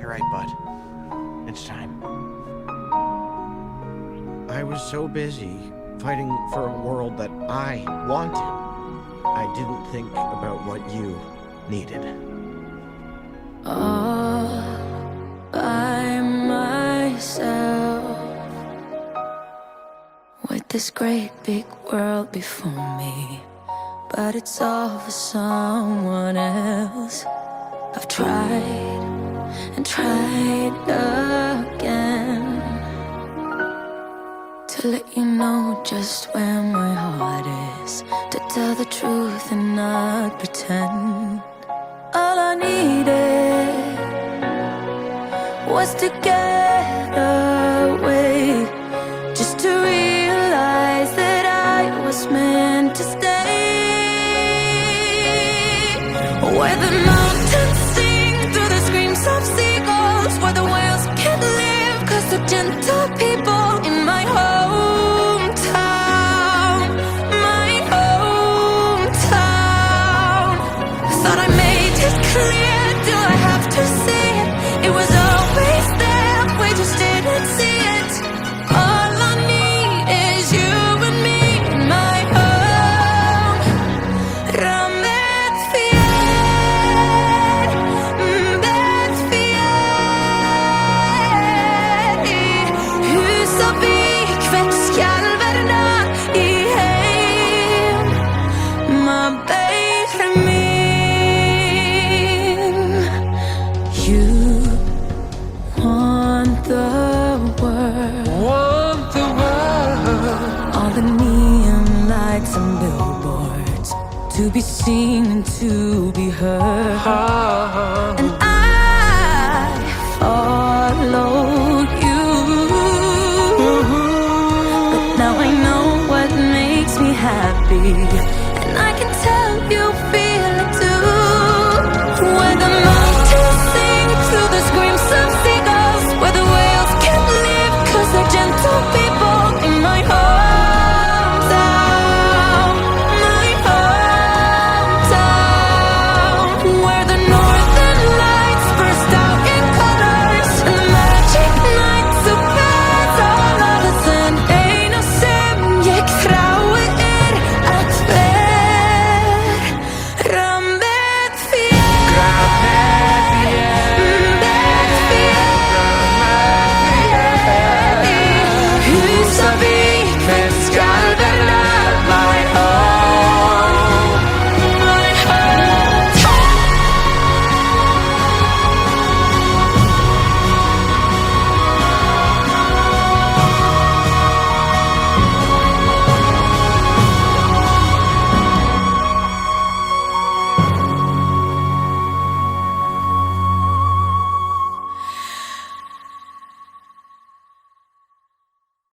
You're right, bud. It's time. I was so busy fighting for a world that I wanted, I didn't think about what you needed. All by myself, with this great big world before me, but it's all for someone else. I've tried and tried again to let you know just where my heart is, to tell the truth and not pretend. All I needed was to get away, just to realize that I was meant to stay. Where the mountains sing through the screams of seagulls, where the whales can't live 'cause the gentle people in my hometown, my hometown. Thought I made it clear, do I have to say it? It was always there, we just didn't see it. All I need is you and me in my home. And billboards to be seen and to be heard, and I followed you, but now I know what makes me happy.